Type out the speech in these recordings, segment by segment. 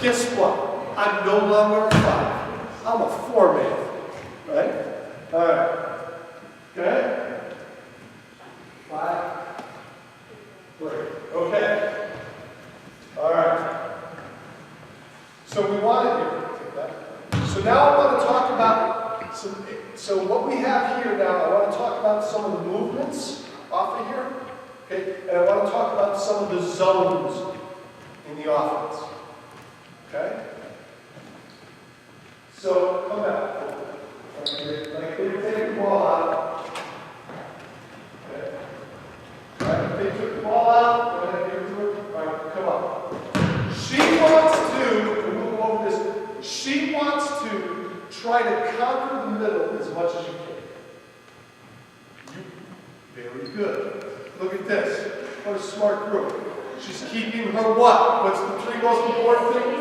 guess what? I'm no longer a 5. I'm a 4-man. Right? All right. Okay? 5. 3. Okay. All right. So we want to take that. So now I want to talk about so what we have here now. I want to talk about some of the movements off of here. Okay? And I want to talk about some of the zones in the offense. Okay? So come back. Like they take the ball out. Okay. All right, they took the ball out. Go ahead, give it to her. All right, come on. She wants to, we'll go over this. She wants to try to conquer the middle as much as you can. Very good. Look at this. What a smart group. She's keeping her what? What's the 3 most important things?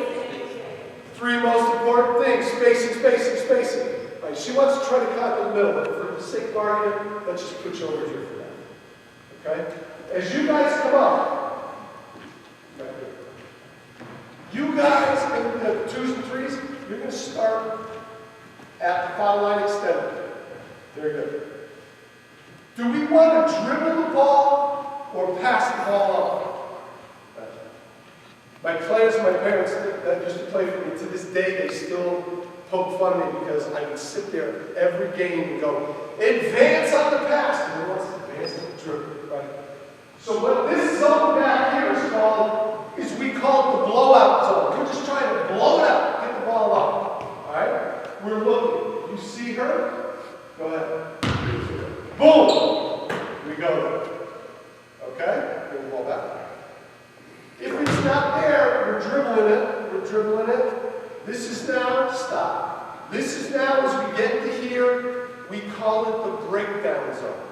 3 most important things. Spacing, spacing, spacing. Right, she wants to try to conquer the middle, but for the sake of argument, let's just put you over here for that. Okay? As you guys come up, you guys in the 2s and 3s, you're going to start at the foul line extended. Very good. Do we want to dribble the ball or pass the ball up? My players, my parents that used to play for me, to this day, they still poke fun of me because I would sit there every game and go, advance on the pass. And wants to advance on the dribble, right? So what this zone back here is called, we call it the blowout zone. We're just trying to blow it out, get the ball up. All right? We're looking. You see her? Go ahead. Boom! We go there. Okay? Bring the ball back. If it's not there, we're dribbling it. We're dribbling it. This is now, stop. This is now, as we get to here, we call it the breakdown zone.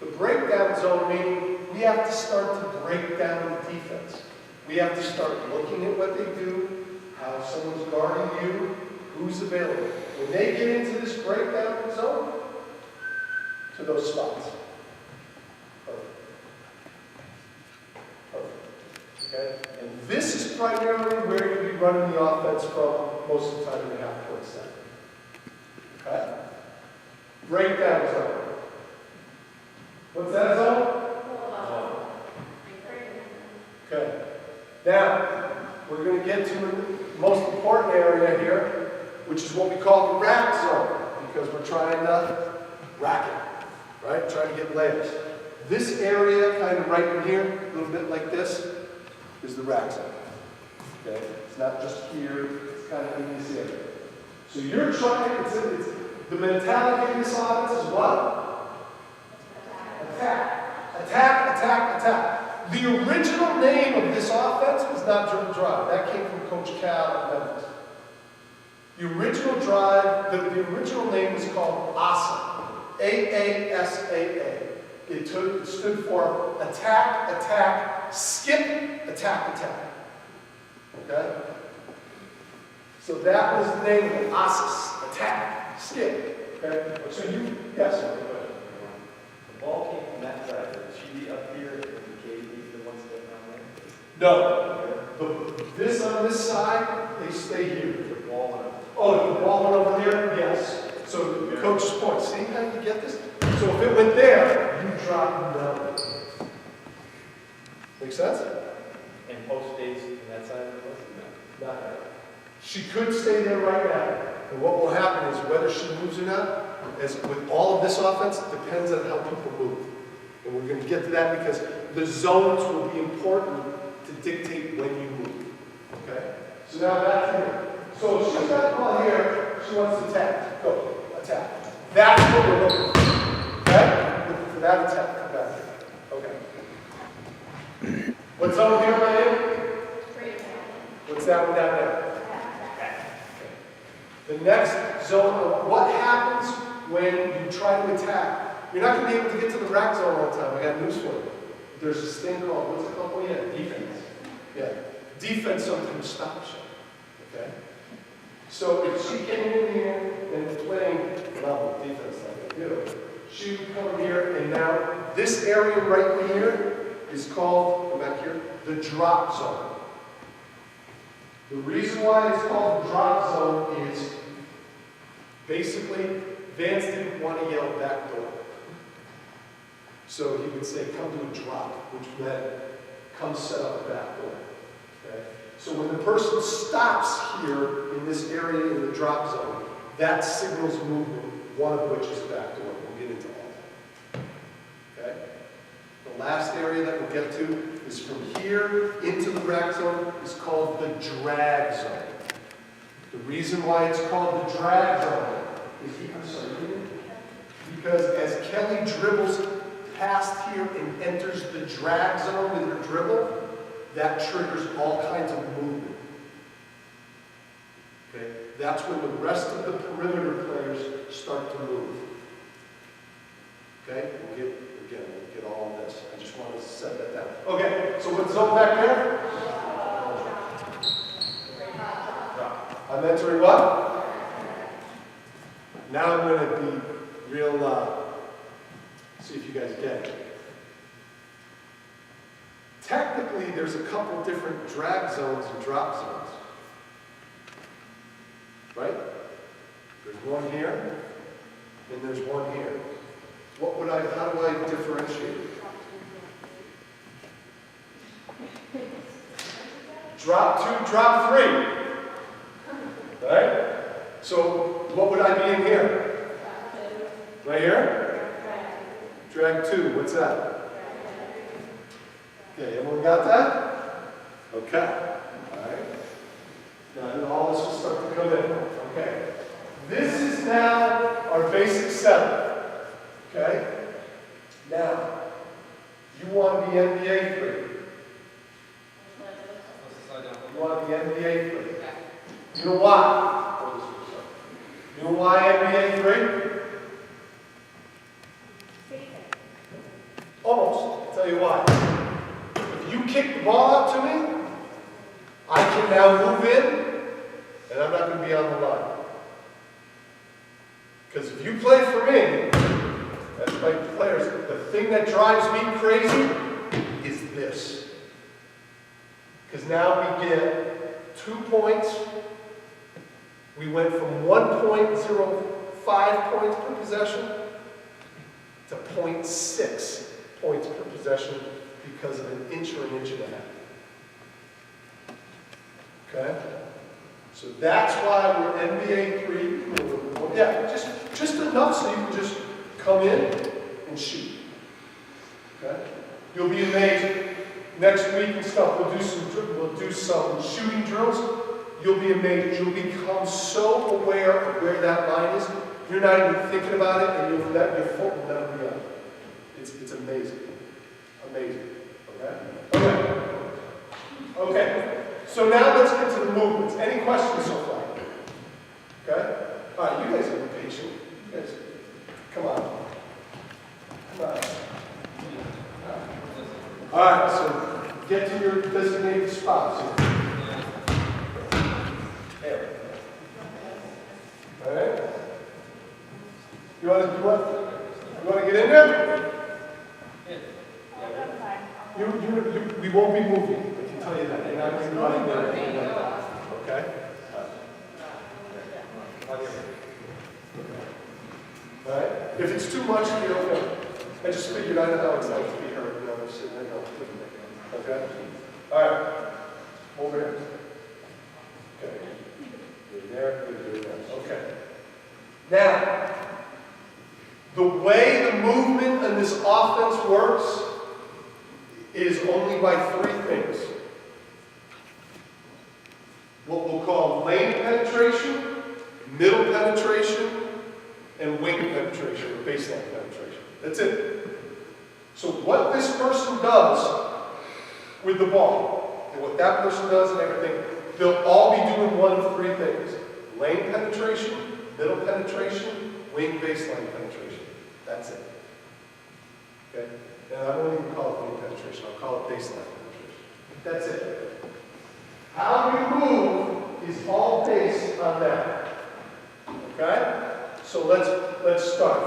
The breakdown zone meaning we have to start to break down the defense. We have to start looking at what they do, how someone's guarding you, who's available. When they get into this breakdown zone, to those spots. Perfect. Perfect. Okay? And this is primarily where you'll be running the offense from most of the time in the half-court set. Okay? Breakdown zone. What's that zone? Okay. Now, we're going to get to the most important area here, which is what we call the rack zone, because we're trying to rack it, right? Trying to get layers. This area, kind of right in here, a little bit like this, is the rack zone. Okay? It's not just here, it's kind of in this area. So you're trying, it's the mentality in this offense is what? Attack. Attack, attack, attack. The original name of this offense was not Dribble Drive. That came from Coach Cal at Memphis. The original drive, the original name was called ASA. A-A-S-A-A. It stood for attack, attack, skip, attack, attack. Okay? So that was the name of it. ASAS. Attack, skip. Okay? So you, yes? The ball came from that side. Should she be up here and KD the one step down there? No. This on this side, they stay here. The ball went up. Oh, the ball went over there? Yes. So the coach's point. See how you get this? So if it went there, you drop them down. Make sense? And post stays on that side of the post? No. Not right. She could stay there right now. And what will happen is whether she moves or not, as with all of this offense, depends on how people move. And we're going to get to that because the zones will be important to dictate when you move. Okay? So now back to here. So if she's got the ball here, she wants to attack. Go. Attack. That's what we're looking for. Okay? Looking for that attack. Come back here. Okay. What zone here am I in? What's that one down there? The next zone of what happens when you try to attack. You're not going to be able to get to the rack zone all the time. I got news for you. There's this thing called, what's it called? Oh, yeah, defense. Yeah. Defense sometimes stops you. Okay? So if she came in here and playing level defense like I do, she would come here, and now this area right here is called, come back here, the drop zone. The reason why it's called the drop zone is basically Vance didn't want to yell back door. So he would say, come to a drop, which meant come set up a back door. Okay? So when the person stops here in this area in the drop zone, that signals movement, one of which is a back door. We'll get into all that. Okay? The last area that we'll get to is from here into the rack zone is called the drag zone. The reason why it's called the drag zone is because as Kelly dribbles past here and enters the drag zone with her dribble, that triggers all kinds of movement. Okay? That's when the rest of the perimeter players start to move. Okay? We'll get all of this. I just wanted to set that down. Okay, so what's zone back there? I'm entering what? Now I'm going to be real, see if you guys get it. Technically, there's a couple different drag zones and drop zones. Right? There's one here, and there's one here. How do I differentiate it? Drop 2, drop 3. Right? So, what would I be in here? Right here? Drag 2, what's that? Okay, everyone got that? Okay. Alright. Now all this will start to come in. Okay. This is now our basic setup. Okay? Now, you want to be NBA free. You want to be NBA free. You know why? You know why NBA free? Almost. I'll tell you why. If you kick the ball out to me, I can now move in, and I'm not going to be on the line. Because if you play for me, as my players, the thing that drives me crazy is this. Because now we get 2 points. We went from 1.05 points per possession to 0.6 points per possession because of an inch or an inch and a half. Okay? So that's why we're NBA 3. Yeah, just enough so you can just come in and shoot. Okay? You'll be amazed. Next week and stuff, we'll do some shooting drills. You'll be amazed. You'll become so aware of where that line is. You're not even thinking about it, and your foot will never be up. It's amazing. Amazing. Okay? Okay. So now let's get to the movements. Any questions so far? Okay? All right, you guys are patient. You guys, come on. Come on. All right, so get to your designated spots here. There. All right? You want to get in there? We won't be moving. I can tell you that. You're not going to be running there. Okay? All right? If it's too much, you're okay. I just figured I know how it's like to be hurt. You know, I'm sitting there going, okay? All right. Over here. Okay. You're there. You're there. Okay. Now, the way the movement in this offense works is only by 3 things. What we'll call lane penetration, middle penetration, and wing penetration, or baseline penetration. That's it. So what this person does with the ball, and what that person does and everything, they'll all be doing one of 3 things. Lane penetration, middle penetration, wing baseline penetration. That's it. Okay? And I won't even call it wing penetration, I'll call it baseline penetration. That's it. How you move is all based on that. Okay? So let's start.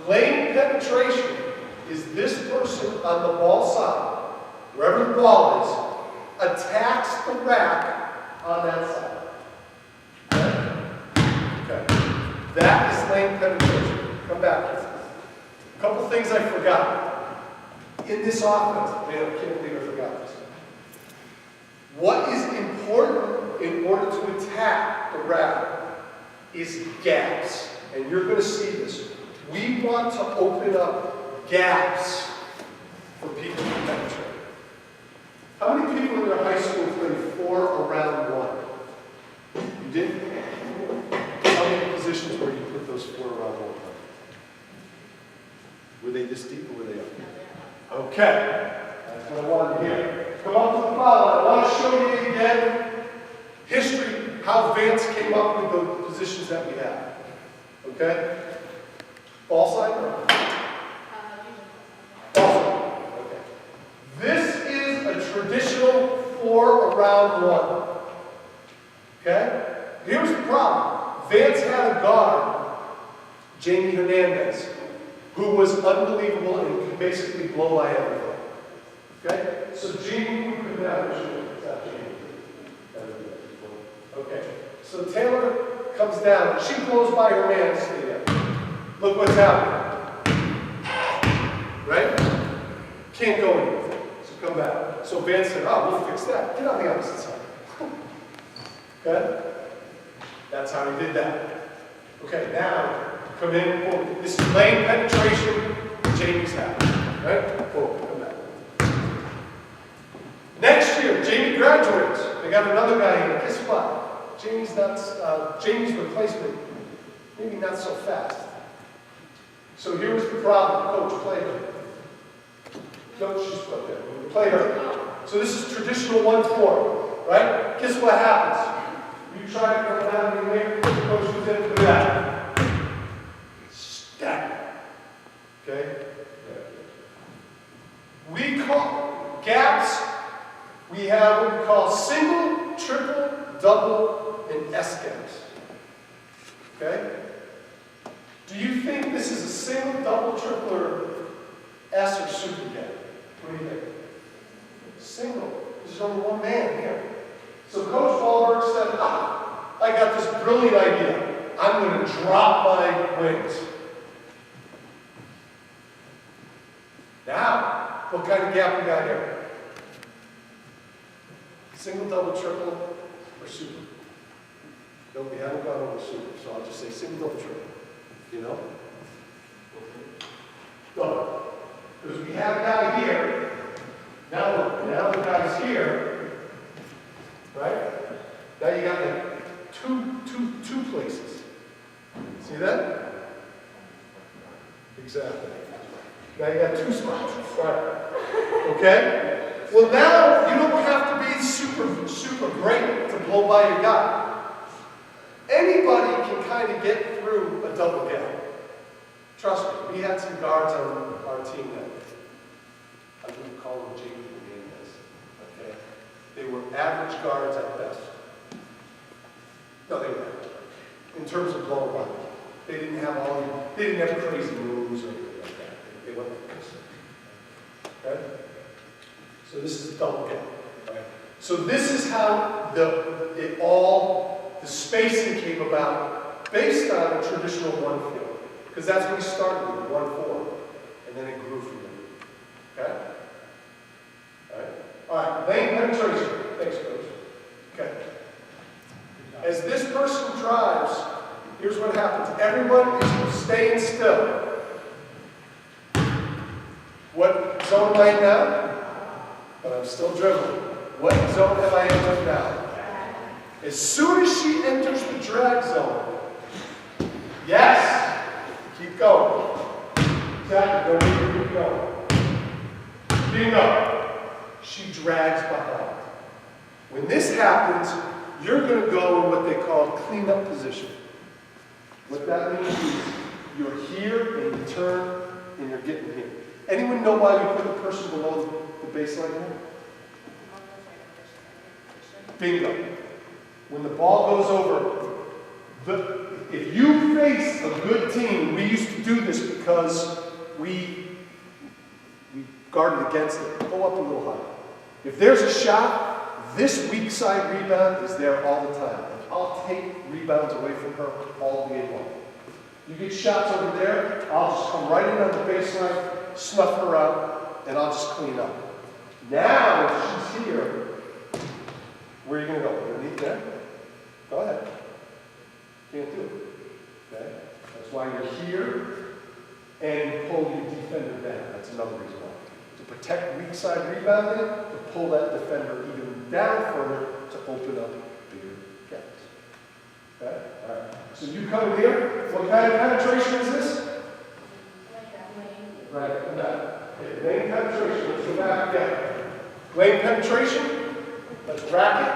Lane penetration is this person on the ball side, wherever the ball is, attacks the rack on that side. Okay? That is lane penetration. Come back here. A couple things I forgot. In this offense, man, I can't believe I forgot this. What is important in order to attack the rabbit is gaps. And you're going to see this. We want to open up gaps for people to penetrate. How many people in your high school played 4 around 1? You did? How many positions where you put those 4 around 1? Were they this deep or were they up? Okay. That's what I wanted to hear. Come up to the foul line. I want to show you again history, how Vance came up with the positions that we have. Okay? Ball side? Ball side. Okay. This is a traditional 4 around 1. Okay? Here's the problem. Vance had a guard, Jamie Hernandez, who was unbelievable and could basically blow by everything. Okay? So Jamie could never shoot. Okay. So Taylor comes down. She blows by her man. Stay there. Look what's happening. Right? Can't go anywhere. So come back. So Vance said, oh, we'll fix that. Get on the opposite side. Okay? That's how he did that. Okay, now, come in. Boom. This is lane penetration. Jamie's happy. Right? Boom. Come back. Next year, Jamie graduates. They got another guy in. Guess what? Jamie's replacement, maybe not so fast. So here was the problem. Coach, play her. No, she's put there. Play her. So this is traditional 1-4, right? Guess what happens? You try to come down and make the coach who's in for that. Stack. Okay? We call gaps, we have what we call single, triple, double, and S gaps. Okay? Do you think this is a single, double, triple, or S or super gap? What do you think? Single. There's only one man here. So Coach Wahlberg said, I got this brilliant idea. I'm going to drop my wings. Now, what kind of gap we got here? Single, double, triple, or super? No, we haven't gone over super, so I'll just say single, double, triple. You know? Double. Because we have a guy here. Now the guy's here. Right? Now you got like two places. See that? Exactly. Now you got 2 spots. Right. Okay? Well, now you don't have to be super great to blow by your guy. Anybody can kind of get through a double gap. Trust me, we had some guards on our team that I wouldn't call them Jamie Hernandez. Okay? They were average guards at best. No, they were average. In terms of blowing by. They didn't have crazy moves or anything like that. They went like this. Okay? So this is a double gap. Right? So this is how the spacing came about based on a traditional 1-4. Because that's when we started with 1-4. And then it grew from there. Okay? All right, lane penetration. Thanks, Coach. Okay. As this person drives, here's what happens. Everyone is staying still. What zone am I in now? But I'm still dribbling. What zone have I entered now? As soon as she enters the drag zone, yes, keep going. Exactly, don't keep going. Bingo. She drags behind. When this happens, you're going to go in what they call cleanup position. What that means is you're here and you turn and you're getting here. Anyone know why we put the person below the baseline here? Bingo. When the ball goes over, if you face a good team, we used to do this because we guarded against it. Go up a little higher. If there's a shot, This weak side rebound is there all the time. I'll take rebounds away from her all game long. You get shots over there, I'll just come right in on the baseline, snuff her out, and I'll just clean up. Now, if she's here, where are you going to go? Underneath there? Go ahead. Can't do it. Okay? That's why you're here, and you pull your defender down. That's another reason why. To protect weak side rebounding, to pull that defender even down further, to open up bigger gaps. Okay? All right. So you come in here. What kind of penetration is this? Right, come back. Okay, lane penetration. Let's go back again. Lane penetration. Let's rack it.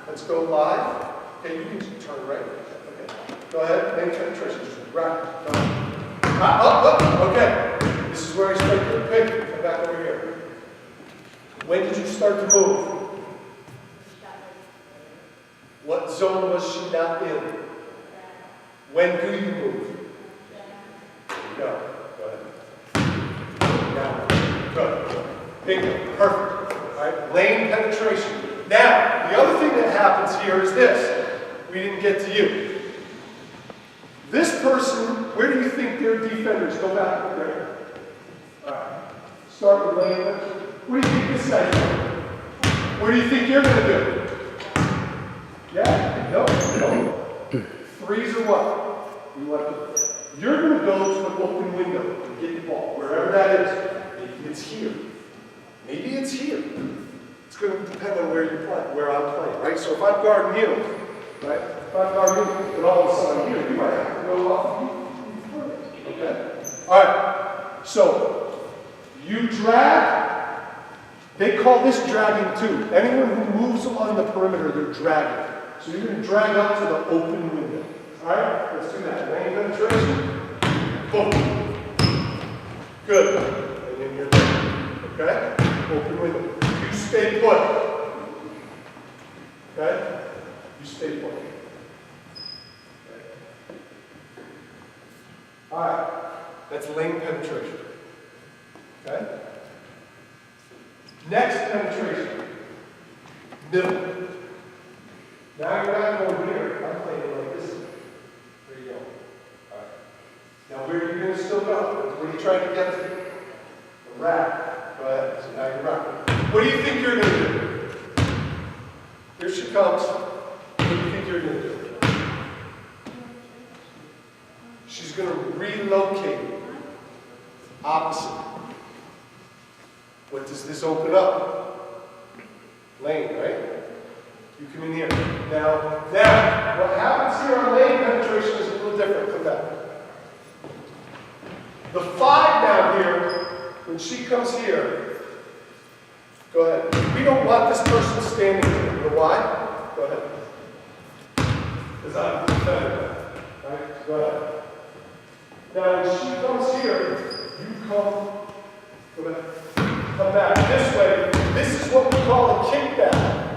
Let's go live. Okay, you can just turn right. Okay. Go ahead. Lane penetration. Just rack it. Go ahead. Up. Okay. This is where I start to pick. Come back over here. When did you start to move? What zone was she not in? When do you move? There you go. Go ahead. Now. Good. Bingo. Perfect. All right. Lane penetration. Now, the other thing that happens here is this. We didn't get to you. This person, where do you think their defenders go back up there? All right. Start with lane penetration. What do you think this guy's doing? What do you think you're going to do? Yeah? No. Threes or what? You want to, you're going to go to an open window and get the ball, wherever that is. Maybe it's here. Maybe it's here. It's going to depend on where you're playing, where I'm playing, right? So if I'm guarding you, right? If I'm guarding you, and all of a sudden I'm here, you might have to go off. Okay? All right. So you drag. They call this dragging too. Anyone who moves along the perimeter, they're dragging. So you're going to drag up to the open window. All right? Let's do that. Lane penetration. Boom. Good. And then you're there. Okay? Open window. You stay put. Okay? You stay put. Okay. All right. That's lane penetration. Okay? Next penetration. Middle. Now you're not going here. I'm playing like this. There you go. All right. Now where are you going to still go? Where are you trying to get to? The rack. Go ahead. So now you're racking. What do you think you're going to do? Here she comes. What do you think you're going to do? She's going to relocate. Opposite. What does this open up? Lane, right? You come in here. Now, what happens here on lane penetration is a little different. Come back. The 5 now here, when she comes here, go ahead. We don't want this person standing here. You know why? Go ahead. Because I'm the defender. Right? Go ahead. Now, when she comes here, you come. Go back. Come back this way. This is what we call a kickback.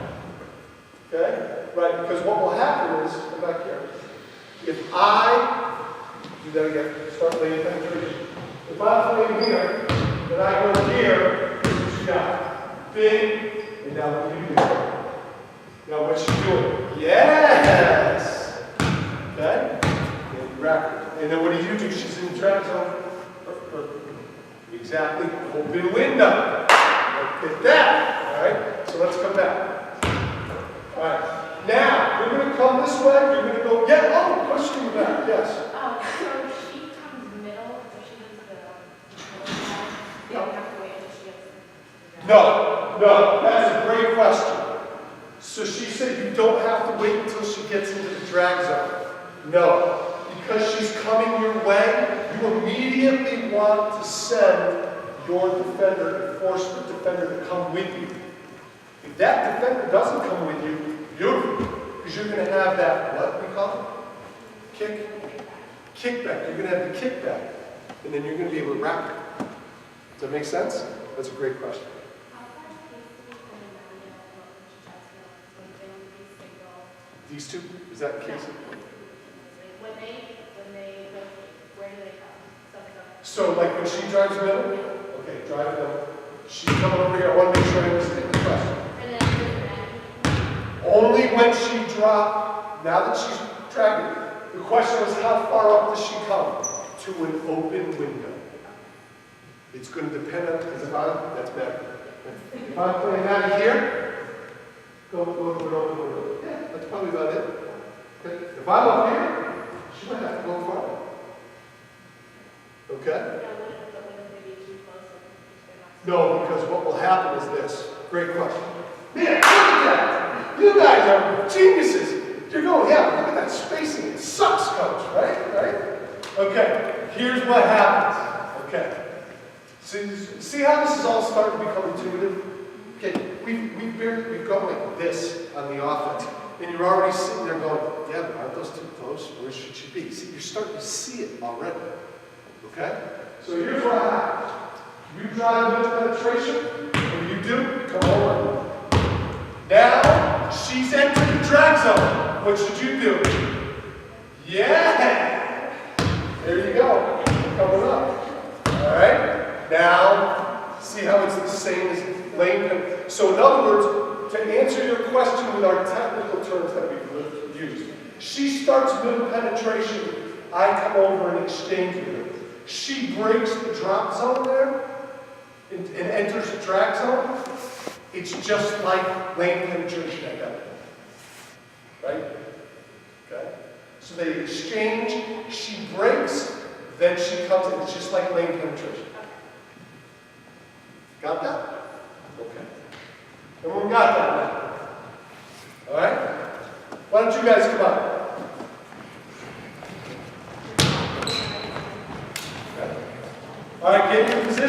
Okay? Right? Because what will happen is, come back here. If I, do that again, start laying penetration. If I'm playing here, then I go here, here's what you got. Big, and now what do you do? Now what's she doing? Yes! Okay? And you rack her. And then what do? She's in the drag zone. Exactly. Open window. Look at that. Alright? So let's come back. Alright. Now, we're going to come this way. You're going to go. Yeah, question you back. Yes. So she comes middle, so she does the middle side. You don't have to wait until she gets. No, that's a great question. So she said you don't have to wait until she gets into the drag zone. No. Because she's coming your way, you immediately want to send your defender and force the defender to come with you. If that defender doesn't come with you, beautiful. Because you're going to have that, what we call it? Kickback. You're going to have the kickback. And then you're going to be able to wrap it. Does that make sense? That's a great question. These two? Is that the case? When they go, where do they come? So like when she drives middle, okay, drive middle. She's coming over here. I want to make sure I understand the question. And then drop, now that she's dragging, the question was how far up does she come? To an open window. It's going to depend on, because if I'm, that's better. If I'm playing out of here, go to an open window. Yeah, that's probably about it. Okay. If I'm up here, she might have to go farther. Okay? No, because what will happen is this. Great question. Man, look at that! You guys are geniuses! You're going, yeah, look at that spacing. It sucks, coach, right? Right? Okay, here's what happens. Okay. See how this is all starting to become intuitive? Okay, we've gone like this on the offense. And you're already sitting there going, yeah, but aren't those too close? Where should she be? See, you're starting to see it already. Okay? So here's what happens. You drive into penetration, when you do, come over. Now, she's entered the drag zone. What should you do? Yeah! There you go. Coming up. Alright? Now, see how it's the same as lane pen. So in other words, to answer your question with our technical terms that we've used, she starts middle penetration, I come over and exchange with her. She breaks the drop zone there, and enters the drag zone. It's just like lane penetration at that point. Right? Okay? So they exchange, she breaks, then she comes in. It's just like lane penetration. Got that? Okay. And we got that now. Alright? Why don't you guys come up? Okay. Alright, get in your position.